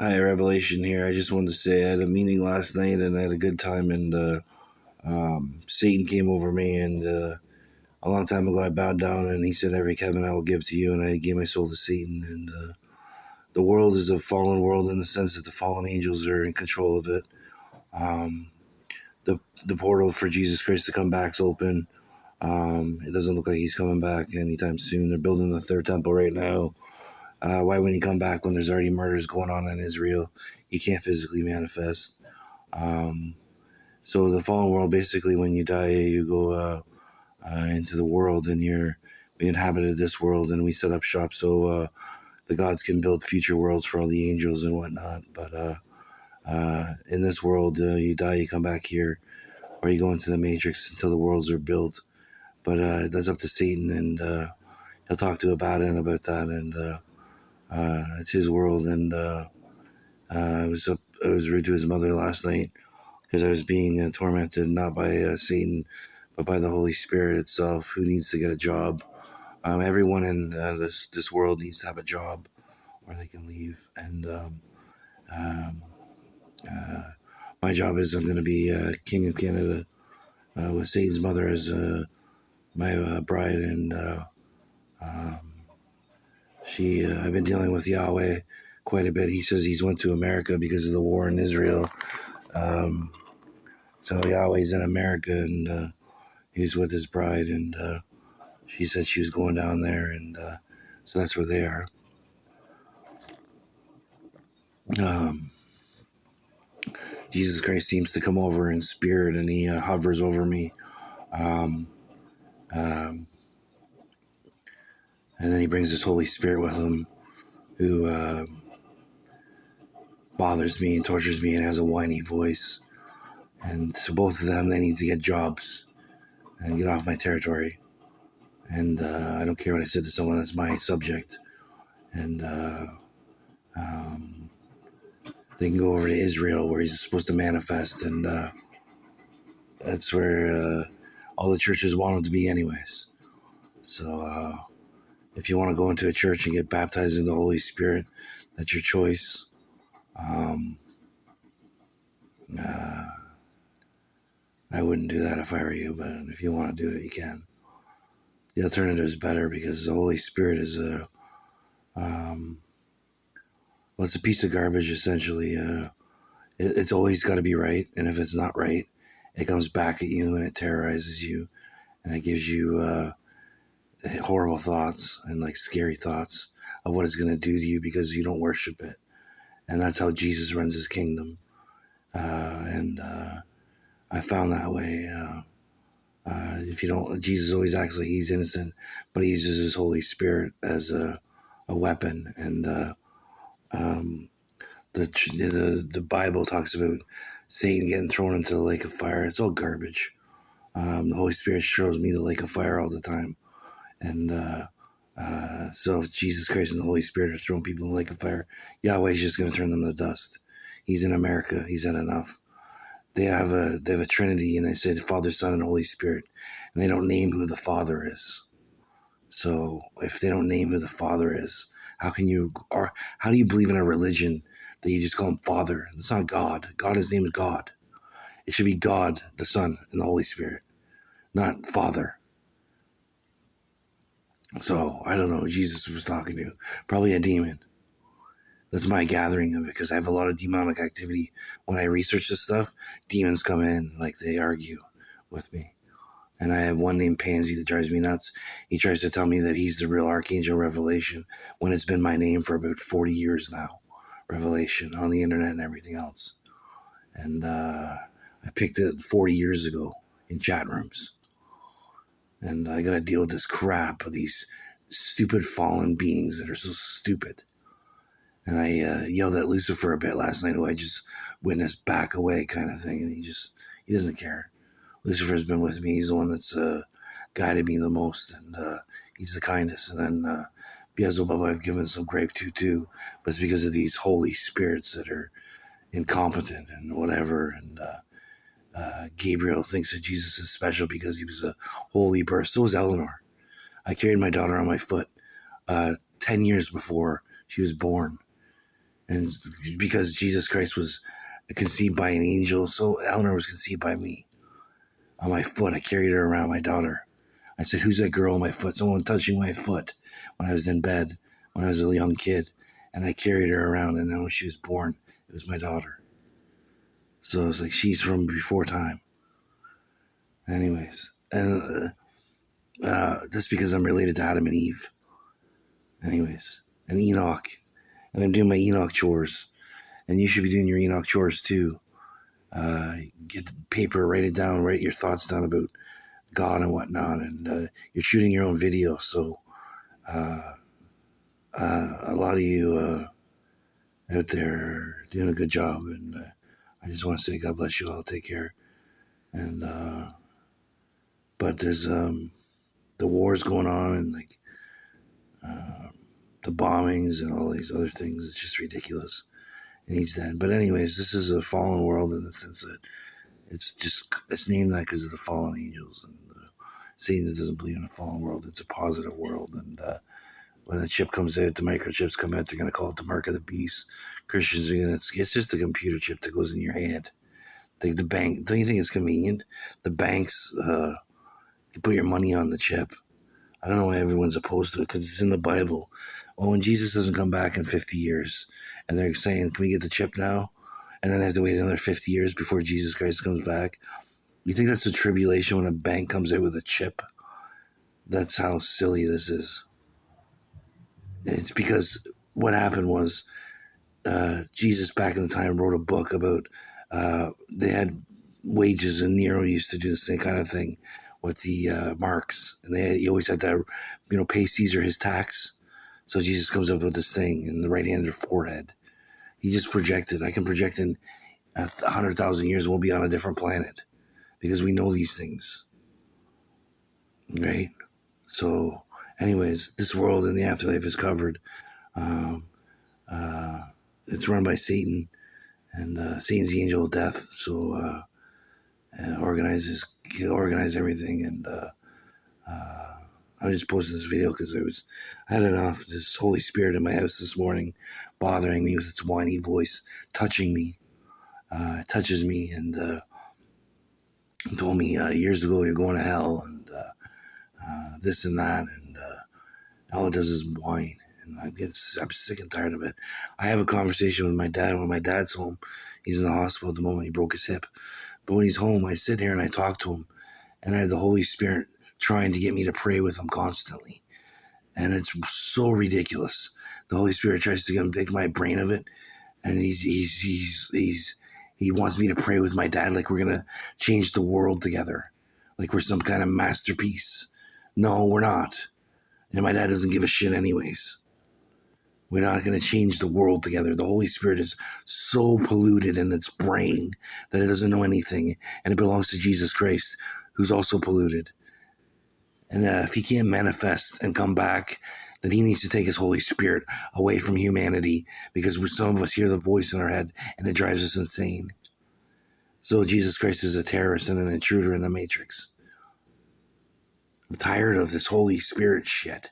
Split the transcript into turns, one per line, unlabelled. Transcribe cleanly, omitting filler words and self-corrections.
Hi, Revelation here. I just wanted to say I had a meeting last night and I had a good time. And Satan came over me, and a long time ago I bowed down, and he said, "Every Kevin I will give to you," and I gave my soul to Satan. And the world is a fallen world in the sense that the fallen angels are in control of it. Um, the portal for Jesus Christ to come back is open. It doesn't look like he's coming back anytime soon. They're building the third temple right now. Why wouldn't he come back when there's already murders going on in Israel? He can't physically manifest. Um, so the fallen world, basically, when you die, you go into the world, and we inhabited this world, and we set up shop so the gods can build future worlds for all the angels and whatnot. But in this world, you die, you come back here, or you go into the matrix until the worlds are built. But that's up to Satan, and he'll talk to Abaddon about that, and it's his world. And I was rude to his mother last night because I was being tormented not by Satan, but by the Holy Spirit itself, who needs to get a job. Everyone in this world needs to have a job, or they can leave. And um, uh, my job is I'm going to be King of Canada with Satan's mother as my bride, and um, I've been dealing with Yahweh quite a bit. He says he's went to America because of the war in Israel. Um, so Yahweh's in America, and he's with his bride, and she said she was going down there, and so that's where they are. Um, Jesus Christ seems to come over in spirit, and he hovers over me. Um, um, and then he brings his Holy Spirit with him, who bothers me and tortures me and has a whiny voice. And so both of them, they need to get jobs and get off my territory. And I don't care what I said to someone that's my subject. And um, they can go over to Israel, where he's supposed to manifest, and that's where all the churches want him to be anyways. So if you want to go into a church and get baptized in the Holy Spirit, that's your choice. Um, uh, I wouldn't do that if I were you, but if you want to do it, you can. The alternative is better, because the Holy Spirit is it's a piece of garbage, essentially. It's always got to be right, and if it's not right, it comes back at you and it terrorizes you, and it gives you horrible thoughts and like scary thoughts of what it's going to do to you because you don't worship it. And that's how Jesus runs his kingdom. And I found that way. If you don't, Jesus always acts like he's innocent, but he uses his Holy Spirit as a weapon. And um, the Bible talks about Satan getting thrown into the lake of fire. It's all garbage. The Holy Spirit shows me the lake of fire all the time. And so if Jesus Christ and the Holy Spirit are throwing people in the lake of fire, Yahweh's just going to turn them to dust. He's in America. He's had enough. They have a Trinity, and they say the Father, Son, and Holy Spirit, and they don't name who the Father is. So if they don't name who the Father is, how do you believe in a religion that you just call him Father? It's not God. God, his name is God. It should be God, the Son, and the Holy Spirit, not Father. So I don't know who Jesus was talking to. Probably a demon. That's my gathering of it, because I have a lot of demonic activity. When I research this stuff, demons come in, like they argue with me. And I have one named Pansy that drives me nuts. He tries to tell me that he's the real Archangel Revelation, when it's been my name for about 40 years now. Revelation on the internet and everything else. And I picked it 40 years ago in chat rooms. And I got to deal with this crap of these stupid fallen beings that are so stupid. And I yelled at Lucifer a bit last night, who I just witnessed back away kind of thing. And he doesn't care. Lucifer's been with me. He's the one that's guided me the most. And he's the kindest. And then Beelzebub I've given some grape to too. But it's because of these holy spirits that are incompetent and whatever. And Gabriel thinks that Jesus is special because he was a holy birth. So was Eleanor. I carried my daughter on my foot 10 years before she was born. And because Jesus Christ was conceived by an angel, so Eleanor was conceived by me. On my foot, I carried her around, my daughter. I said, who's that girl on my foot? Someone touching my foot when I was in bed, when I was a young kid. And I carried her around, and then when she was born, it was my daughter. So it was like, she's from before time. Anyways, and that's because I'm related to Adam and Eve. Anyways, and Enoch. And I'm doing my Enoch chores. And you should be doing your Enoch chores too. Get paper, write it down, write your thoughts down about God and whatnot. And you're shooting your own video, so a lot of you out there are doing a good job. And I just want to say God bless you all. Take care. And but there's the wars going on, and like the bombings and all these other things. It's just ridiculous. It needs to end. But anyways, this is a fallen world in the sense that it's named that because of the fallen angels. And Satan doesn't believe in a fallen world. It's a positive world. And when the chip comes out, the microchips come out, they're going to call it the mark of the beast. Christians are going to, it's just a computer chip that goes in your head. The bank, don't you think it's convenient? The banks, you put your money on the chip. I don't know why everyone's opposed to it, because it's in the Bible. Well, when Jesus doesn't come back in 50 years, and they're saying, can we get the chip now? And then they have to wait another 50 years before Jesus Christ comes back. You think that's a tribulation when a bank comes out with a chip? That's how silly this is. It's because what happened was Jesus back in the time wrote a book about they had wages, and Nero used to do the same kind of thing with the marks, and you always had to, pay Caesar his tax. So Jesus comes up with this thing in the right hand of your forehead. He just projected. I can project in 100,000 years we'll be on a different planet because we know these things, right? So, anyways, this world in the afterlife is covered. It's run by Satan, and Satan's the angel of death. So he'll organize everything. And I just posted this video because I had enough. This Holy Spirit in my house this morning, bothering me with its whiny voice, touching me. It touches me, and told me years ago you're going to hell, and this and that, and all it does is whine. And I'm sick and tired of it. I have a conversation with my dad when my dad's home. He's in the hospital at the moment. He broke his hip. But when he's home, I sit here and I talk to him, and I have the Holy Spirit trying to get me to pray with him constantly. And it's so ridiculous. The Holy Spirit tries to convict my brain of it, and he wants me to pray with my dad like we're gonna change the world together, like we're some kind of masterpiece. No, we're not. And my dad doesn't give a shit anyways. We're not going to change the world together. The Holy Spirit is so polluted in its brain that it doesn't know anything, and it belongs to Jesus Christ, who's also polluted. And if he can't manifest and come back, then he needs to take his Holy Spirit away from humanity, because some of us hear the voice in our head and it drives us insane. So Jesus Christ is a terrorist and an intruder in the matrix. I'm tired of this Holy Spirit shit.